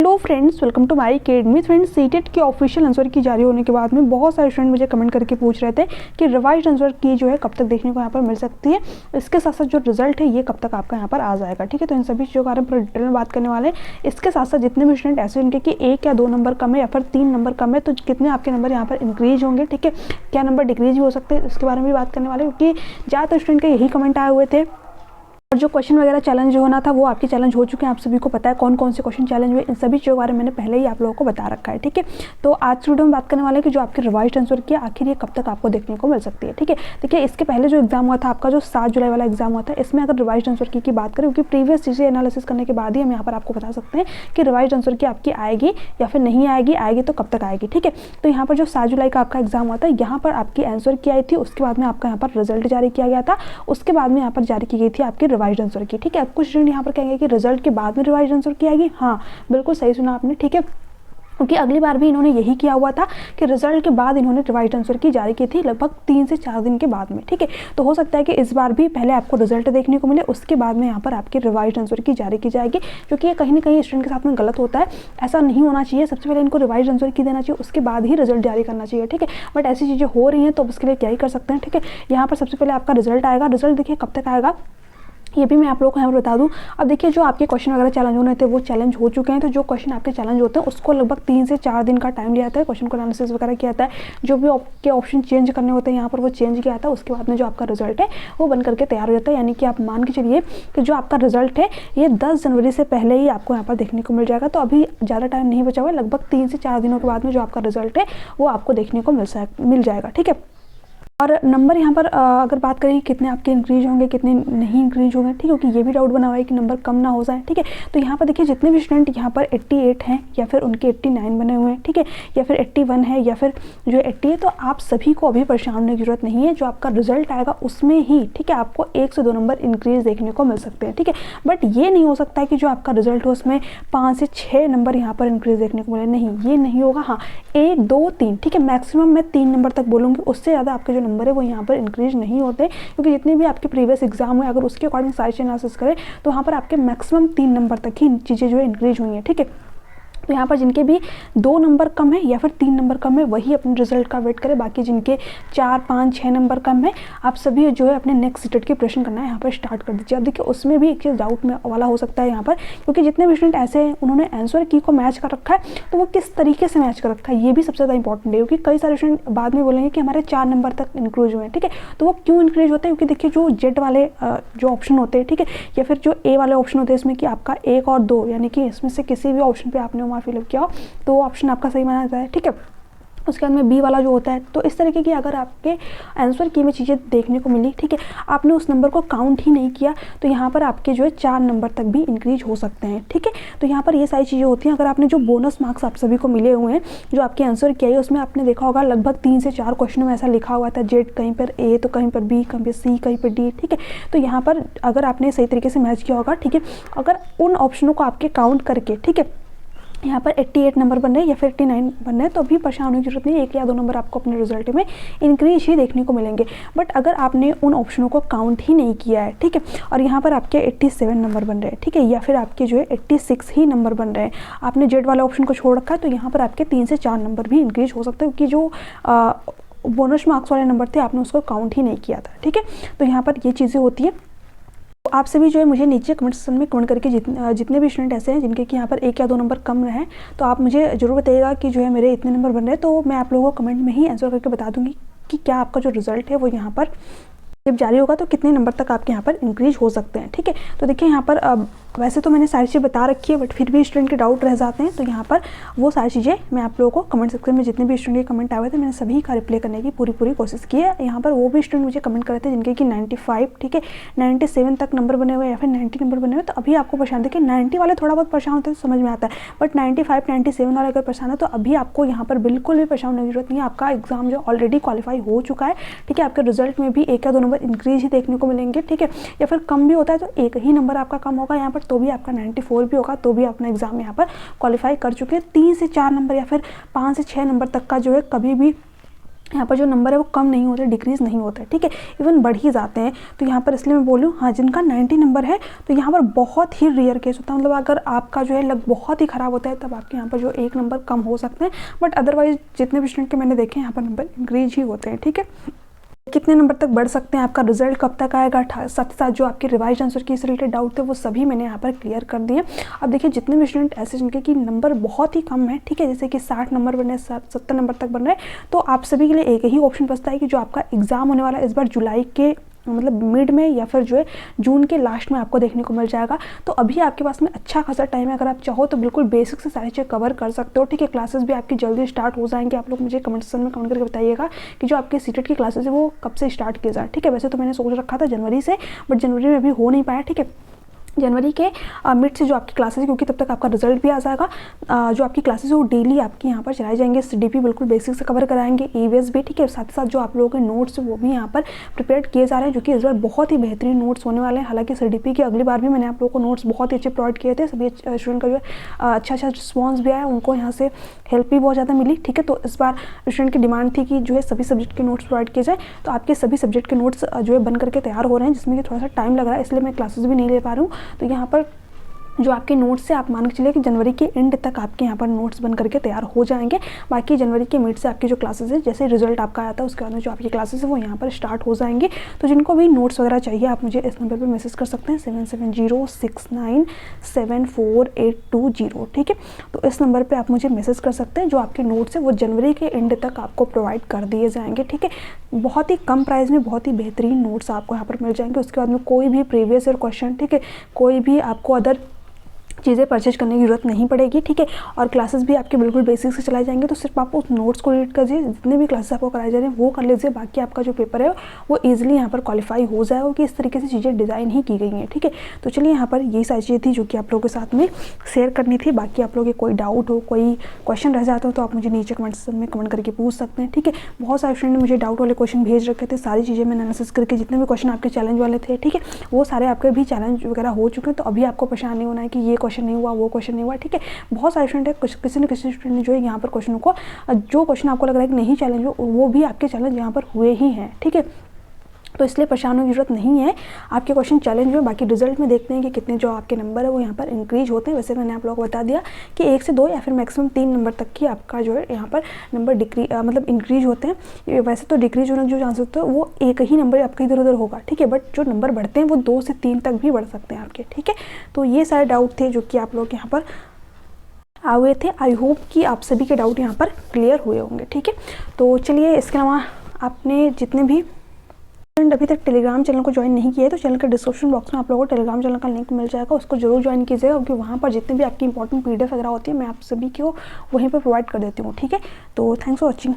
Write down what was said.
Hello friends, welcome to my academy. Friends, CTET की official answer key जारी होने के बाद में बहुत सारे स्टूडेंट मुझे कमेंट करके पूछ रहे थे कि रिवाइज्ड आंसर की जो है कब तक देखने को यहाँ पर मिल सकती है, इसके साथ साथ जो रिजल्ट है ये कब तक आपका यहाँ पर आ जाएगा। ठीक है, तो इन सभी चीज़ों के बारे में पूरी डिटेल में बात करने वाले हैं। इसके साथ साथ जितने भी स्टूडेंट ऐसे उनके कि 1 या 2 नंबर कम है या फिर 3 नंबर कम है, तो कितने आपके नंबर यहाँ पर इंक्रीज होंगे, ठीक है, क्या नंबर डिक्रीज भी हो सकते हैं, इसके बारे में भी बात करने वाले हैं, क्योंकि ज़्यादातर स्टूडेंट के यही कमेंट आए हुए थे। और जो क्वेश्चन वगैरह चैलेंज होना था वो आपके चैलेंज हो चुके हैं। आप सभी को पता है कौन कौन से क्वेश्चन चैलेंज हुए, इन सभी चीज़ों के बारे में मैंने पहले ही आप लोगों को बता रखा है। ठीक है, तो आज वीडियो में बात करने वाले हैं कि जो आपके रिवाइज्ड आंसर की आखिर ये कब तक आपको देखने को मिल सकती है। ठीक है, देखिए इसके पहले जो एग्जाम हुआ था आपका, जो 7 जुलाई वाला एग्जाम हुआ था, इसमें अगर रिवाइज्ड आंसर की बात करें, क्योंकि प्रीवियस चीज़ें एनालिसिस करने के बाद ही हम यहाँ पर आपको बता सकते हैं कि रिवाइज्ड आंसर की आपकी आएगी या फिर नहीं आएगी, आएगी तो कब तक आएगी। ठीक है, तो यहाँ पर जो 7 जुलाई का आपका एग्जाम हुआ था, यहाँ पर आपकी आंसर की आई थी, उसके बाद में आपका यहाँ पर रिजल्ट जारी किया गया था, उसके बाद में यहाँ पर जारी की गई थी आपकी रिवाइज्ड आंसर की। ठीक है, अब कुछ स्टूडेंट यहाँ पर कहेंगे कि रिजल्ट के बाद में रिवाइज्ड आंसर की आएगी। हाँ, बिल्कुल सही सुना आपने। ठीक है, क्योंकि अगली बार भी इन्होंने यही किया हुआ था कि रिजल्ट के बाद इन्होंने रिवाइज्ड आंसर की जारी की थी, लगभग 3 से 4 दिन के बाद में। ठीक है, तो हो सकता है कि इस बार भी पहले आपको रिजल्ट देखने को मिले, उसके बाद में यहाँ पर आपके रिवाइज्ड आंसर की जारी की जाएगी, क्योंकि ये कहीं ना कहीं स्टूडेंट के साथ में गलत होता है। ऐसा नहीं होना चाहिए, सबसे पहले इनको रिवाइज्ड आंसर की देना चाहिए, उसके बाद ही रिजल्ट जारी करना चाहिए। ठीक है, बट ऐसी चीज़ें हो रही हैं तो उसके लिए क्या ही कर सकते हैं। ठीक है, यहाँ पर सबसे पहले आपका रिजल्ट आएगा। रिजल्ट देखिए कब तक आएगा ये भी मैं आप लोगों को यहाँ पर बता दूं। अब देखिए जो आपके क्वेश्चन वगैरह चैलेंज होने थे वो चैलेंज हो चुके हैं, तो जो क्वेश्चन आपके चैलेंज होते हैं उसको लगभग 3 से 4 दिन का टाइम लिया जाता है, क्वेश्चन को एनालिसिस वगैरह किया जाता है, जो भी आपके ऑप्शन चेंज करने होते हैं यहाँ पर वो चेंज किया जाता है, उसके बाद में जो आपका रिजल्ट है वो बन करके तैयार हो जाता है। यानी कि आप मान के चलिए कि जो आपका रिजल्ट है ये 10 जनवरी से पहले ही आपको यहाँ पर देखने को मिल जाएगा। तो अभी ज़्यादा टाइम नहीं बचा हुआ है, लगभग 3 से 4 दिनों के बाद में जो आपका रिजल्ट है वो आपको देखने को मिल जाएगा। ठीक है, और नंबर यहाँ पर अगर बात करें कितने आपके इंक्रीज होंगे कितने नहीं इंक्रीज होंगे, ठीक है, क्योंकि ये भी डाउट बना हुआ है कि नंबर कम ना हो जाए। ठीक है, तो यहाँ पर देखिए जितने भी स्टूडेंट यहाँ पर 88 हैं या फिर उनके 89 बने हुए हैं, ठीक है, या फिर 81 है या फिर जो 80 है, तो आप सभी को अभी परेशान होने की जरूरत नहीं है। जो आपका रिजल्ट आएगा उसमें ही, ठीक है, आपको 1 से 2 नंबर इंक्रीज देखने को मिल सकते हैं। ठीक है, बट ये नहीं हो सकता है कि जो आपका रिजल्ट हो उसमें 5 से 6 नंबर यहाँ पर इंक्रीज देखने को मिले, नहीं, ये नहीं होगा। हाँ, 1 2 3, ठीक है, मैक्सिमम मैं 3 नंबर तक बोलूँगी, उससे ज़्यादा आपके जो नंबर है वो यहाँ पर इंक्रीज नहीं होते, क्योंकि जितने भी आपके प्रीवियस एग्जाम हुए अगर उसके अकॉर्डिंग सारी एनालिसिस करें तो वहाँ पर आपके मैक्सिमम 3 नंबर तक ही चीज़ें जो है इंक्रीज हुई हैं। ठीक है, तो यहाँ पर जिनके भी 2 नंबर कम है या फिर 3 नंबर कम है वही अपने रिजल्ट का वेट करें, बाकी जिनके 4 5 6 नंबर कम है आप सभी जो है अपने नेक्स्ट सीटेट की प्रिपरेशन करना है यहाँ पर स्टार्ट कर दीजिए। अब देखिए उसमें भी एक चीज़ डाउट में वाला हो सकता है यहाँ पर, क्योंकि जितने भी स्टूडेंट ऐसे हैं उन्होंने आंसर की को मैच कर रखा है, तो वो किस तरीके से मैच कर रखा है ये भी सबसे ज़्यादा इंपॉर्टेंट है, क्योंकि कई सारे स्टूडेंट बाद में बोलेंगे कि हमारे 4 नंबर तक इंक्रीज हुए हैं। ठीक है, तो वो क्यों इंक्रीज होते हैं, क्योंकि देखिए जो जेड वाले जो ऑप्शन होते हैं, ठीक है, या फिर जो ए वाले ऑप्शन होते हैं इसमें कि आपका 1 और 2 यानी कि इसमें से किसी भी ऑप्शन पर आपने वहाँ फिलअप किया हो तो वो ऑप्शन आपका सही माना जाता है। ठीक है, उसके बाद में बी वाला जो होता है, तो इस तरीके की अगर आपके आंसर की में चीज़ें देखने को मिली, ठीक है, आपने उस नंबर को काउंट ही नहीं किया, तो यहाँ पर आपके जो है 4 नंबर तक भी इंक्रीज हो सकते हैं। ठीक है, तो यहाँ पर ये सारी चीज़ें होती हैं। अगर आपने जो बोनस मार्क्स आप सभी को मिले हुए हैं जो आपके आंसर किया है उसमें आपने देखा होगा लगभग 3 से 4 क्वेश्चनों में ऐसा लिखा हुआ था, जेड कहीं पर ए तो कहीं पर बी, कहीं पर सी, कहीं पर डी। ठीक है, तो यहाँ पर अगर आपने सही तरीके से मैच किया होगा, ठीक है, अगर उन ऑप्शनों को आपके काउंट करके, ठीक है, यहाँ पर 88 नंबर बन रहे हैं या फिर 89 बन रहे हैं, तो अभी परेशान होने की जरूरत नहीं है, 1 या 2 नंबर आपको अपने रिजल्ट में इंक्रीज ही देखने को मिलेंगे। बट अगर आपने उन ऑप्शनों को काउंट ही नहीं किया है, ठीक है, और यहाँ पर आपके 87 नंबर बन रहे हैं, ठीक है, या फिर आपके जो है 86 ही नंबर बन रहे हैं, आपने जेड वाला ऑप्शन को छोड़ रखा है, तो यहाँ पर आपके 3 से 4 नंबर भी इंक्रीज हो सकते हैं, क्योंकि जो बोनस मार्क्स वाले नंबर थे आपने उसको काउंट ही नहीं किया था। ठीक है, तो यहाँ पर ये चीज़ें होती है। आप सभी जो है मुझे नीचे कमेंट सेक्शन में कमेंट करके जितने भी स्टूडेंट ऐसे हैं जिनके कि यहाँ पर 1 या 2 नंबर कम रहे हैं, तो आप मुझे ज़रूर बताइएगा कि जो है मेरे इतने नंबर बन रहे हैं, तो मैं आप लोगों को कमेंट में ही आंसर करके बता दूंगी कि क्या आपका जो रिजल्ट है वो यहाँ पर जब जारी होगा तो कितने नंबर तक आपके यहाँ पर इंक्रीज हो सकते हैं। ठीक है, तो देखिए यहाँ पर वैसे तो मैंने सारी चीज़ें बता रखी है, बट फिर भी स्टूडेंट के डाउट रह जाते हैं, तो यहाँ पर वो सारी चीज़ें मैं आप लोगों को कमेंट सेक्शन में जितने भी स्टूडेंट के कमेंट आए हुए थे मैंने सभी का रिप्लाई करने की पूरी कोशिश की है। यहाँ पर वो भी स्टूडेंट मुझे कमेंट कर रहे थे जिनके कि 95, ठीक है, 97 तक नंबर बने हुए या फिर 90 नंबर बने हुए, तो अभी आपको परेशान देखिए 90 वाले थोड़ा बहुत परेशान होते हैं तो समझ में आता है, बट 95 97 वाले अगर परेशान है तो अभी आपको यहाँ पर बिल्कुल भी परेशान होने की जरूरत नहीं है। आपका एग्जाम जो ऑलरेडी क्वालिफाई हो चुका है, ठीक है, आपके रिजल्ट में भी 1 या 2 नंबर इंक्रीज ही देखने को मिलेंगे। ठीक है, या फिर कम भी होता है तो 1 ही नंबर आपका कम होगा यहाँ पर, तो भी आपका 94 भी होगा, तो भी अपना एग्जाम यहाँ पर क्वालिफाई कर चुके हैं। 3 से 4 नंबर या फिर 5 से 6 नंबर तक का जो है कभी भी यहाँ पर जो नंबर है वो कम नहीं होते, डिक्रीज़ नहीं होता है, ठीक है, इवन बढ़ ही जाते हैं। तो यहाँ पर इसलिए मैं बोलूँ हाँ, जिनका 90 नंबर है तो यहाँ पर बहुत ही रेयर केस होता है, मतलब अगर आपका जो है लग बहुत ही ख़राब होता है तब आपके यहाँ पर जो 1 नंबर कम हो सकते हैं, बट अदरवाइज जितने भी स्टूडेंट के मैंने देखे यहाँ पर नंबर इंक्रीज ही होते हैं, ठीक है। कितने नंबर तक बढ़ सकते हैं, आपका रिजल्ट कब तक आएगा, साथ ही साथ जो आपके रिवाइज आंसर की से रिलेटेड डाउट थे वो सभी मैंने यहाँ पर क्लियर कर दिए। अब देखिए जितने भी स्टूडेंट ऐसे जिनके कि नंबर बहुत ही कम है, ठीक है, जैसे कि 60 नंबर बन रहे, 70 नंबर तक बन रहे हैं, तो आप सभी के लिए एक ही ऑप्शन बचता है कि जो आपका एग्जाम होने वाला है इस बार जुलाई के मतलब मिड में या फिर जो है जून के लास्ट में आपको देखने को मिल जाएगा। तो अभी आपके पास में अच्छा खासा टाइम है, अगर आप चाहो तो बिल्कुल बेसिक से सारी चीज़ कवर कर सकते हो, ठीक है। क्लासेस भी आपकी जल्दी स्टार्ट हो जाएंगे। आप लोग मुझे कमेंट सेक्शन में कमेंट करके बताइएगा कि जो आपके सीटेट की क्लासेस है वो कब से स्टार्ट किए जाए, ठीक है। वैसे तो मैंने सोच रखा था जनवरी से, बट जनवरी में अभी हो नहीं पाया, ठीक है। जनवरी के मिड से जो आपकी क्लासेस है, क्योंकि तब तक आपका रिजल्ट भी आ जाएगा, जो आपकी क्लासेस है वो डेली आपकी यहाँ पर चलाई जाएंगे। सीडीपी बिल्कुल बेसिक से कवर कराएंगे, ईवीएस भी, ठीक है। साथ ही साथ जो आप लोगों के नोट्स वो भी यहाँ पर प्रिपेयर किए जा रहे हैं, जो कि इस बार बहुत ही बेहतरीन नोट्स होने वाले हैं। हालांकि सीडीपी की अगली बार भी मैंने आप लोगों को नोट्स बहुत ही अच्छे प्रोवाइड किए थे, सभी स्टूडेंट का जो है अच्छा रिस्पॉन्स भी आया, उनको यहाँ से हेल्प भी बहुत ज़्यादा मिली, ठीक है। तो इस बार स्टूडेंट की डिमांड थी कि जो है सभी सब्जेक्ट के नोट्स प्रोवाइड किए जाए, तो आपके सभी सब्जेक्ट के नोट्स जो है बन करके तैयार हो रहे हैं, जिसमें कि थोड़ा सा टाइम लग रहा है, इसलिए मैं क्लासेस भी नहीं ले पा रही हूँ। तो यहाँ पर जो आपके नोट्स से आप मान के चलिए कि जनवरी के एंड तक आपके यहाँ पर नोट्स बन करके तैयार हो जाएंगे। बाकी जनवरी के मिड से आपकी जो क्लासेस है, जैसे रिजल्ट आपका आता है उसके बाद में जो आपकी क्लासेस है वो यहाँ पर स्टार्ट हो जाएंगे। तो जिनको भी नोट्स वगैरह चाहिए आप मुझे इस नंबर पर मैसेज कर सकते हैं 7706974820, ठीक है। तो इस नंबर पर आप मुझे मैसेज कर सकते हैं, जो आपके नोट्स है वो जनवरी के एंड तक आपको प्रोवाइड कर दिए जाएंगे, ठीक है। बहुत ही कम प्राइस में बहुत ही बेहतरीन नोट्स आपको यहाँ पर मिल जाएंगे। उसके बाद में कोई भी प्रीवियस ईयर क्वेश्चन, ठीक है, कोई भी आपको अदर चीज़ें परचेज करने की जरूरत नहीं पड़ेगी, ठीक है। और क्लासेस भी आपके बिल्कुल बेसिक से चलाए जाएंगे। तो सिर्फ आप उस नोट्स को रीड कीजिए, जितने भी क्लासेस आपको कराए जा रहे हैं वो कर लीजिए, बाकी आपका जो पेपर है वो ईजिली यहाँ पर क्वालिफाई हो जाएगा, कि इस तरीके से चीज़ें डिज़ाइन ही की गई हैं, ठीक है। तो चलिए यहाँ पर यही सारी चीज़ें थी जो कि आप लोगों के साथ में शेयर करनी थी। बाकी आप लोगों के कोई डाउट हो, कोई क्वेश्चन रह जाता हो तो आप मुझे नीचे कमेंट सेक्शन में कमेंट करके पूछ सकते हैं, ठीक है। बहुत सारे स्टूडेंट ने मुझे डाउट वाले क्वेश्चन भेज रखे थे, सारी चीज़ें मैंने एनालिसिस करके जितने भी क्वेश्चन आपके चैलेंज वाले थे, ठीक है, वो सारे आपके भी चैलेंज वगैरह हो चुके हैं। तो अभी आपको परेशान नहीं होना है कि ये क्वेश्चन नहीं हुआ, वो क्वेश्चन नहीं हुआ, ठीक है। बहुत सारे स्टूडेंट है, किसी न किसी स्टूडेंट ने जो है यहाँ पर क्वेश्चनों को, जो क्वेश्चन आपको लग रहा है कि नहीं चैलेंज हो, वो भी आपके चैलेंज यहाँ पर हुए ही हैं, ठीक है। तो इसलिए परेशान होने की जरूरत नहीं है, आपके क्वेश्चन चैलेंज में। बाकी रिजल्ट में देखते हैं कि कितने जो आपके नंबर है वो यहाँ पर इंक्रीज होते हैं। वैसे मैंने आप लोगों को बता दिया कि 1 से 2 या फिर मैक्सिमम 3 नंबर तक की आपका जो है यहाँ पर नंबर मतलब इंक्रीज होते हैं। वैसे तो डिक्रीज होने के जो चांसेस होते हैं वो एक ही नंबर आपका इधर उधर होगा, ठीक है, बट जो नंबर बढ़ते हैं वो 2 से 3 तक भी बढ़ सकते हैं आपके, ठीक है। तो ये सारे डाउट थे जो कि आप लोग यहाँ पर हुए थे। आई होप कि आप सभी के डाउट यहाँ पर क्लियर हुए होंगे, ठीक है। तो चलिए, इसके अलावा आपने जितने भी स्टूडेंट अभी तक टेलीग्राम चैनल को ज्वाइन नहीं किया है तो चैनल के डिस्क्रिप्शन बॉक्स में आप लोगों को टेलीग्राम चैनल का लिंक मिल जाएगा, उसको जरूर ज्वाइन कीजिएगा, क्योंकि वहाँ पर जितने भी आपकी इंपॉर्टेंट पीडीएफ वगैरह होती है मैं आप सभी को वहीं पर प्रोवाइड कर देती हूँ, ठीक है। तो थैंक्स फॉर वॉचिंग।